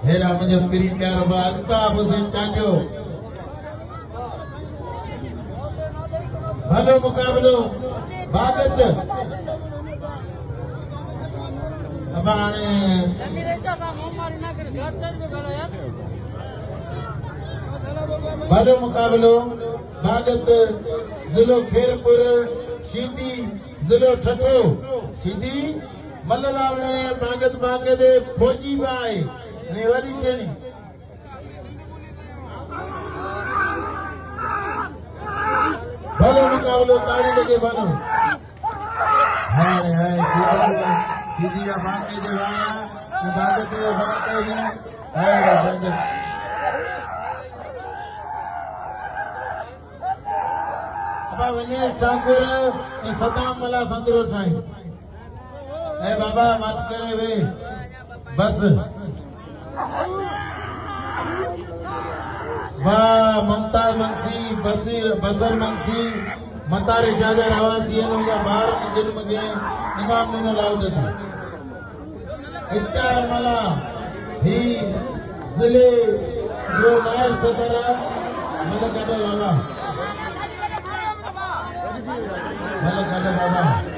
हेरा मुझे पीरी प्यारो अल्ताफ हुसैन टांडियो भलो मुकाबलो बागत अब हाणे भलो मुकाबलो बागत जिलो खेरपुर सीधी जिलो ठठो सीधी मल्ललाल ने बागत फौजी भाई ने वरी टेणी भलो मुकाबलो ताड़ी लगे भलो हाय हाय सीधी या बांके जे वाया बागत जो बांके ही हाय बागत बाबा विनेश ठाकुर सदाम मला संदरो ठाई ए बाबा मत करे वे बस वाह मुमताज मंसी बसर मंसी मतारे जागर आवासी या बार जन्म गए इमाम ने लाउद था इफ्तार मला ही जिले जो नायर सदरा मतलब बाबा बाबा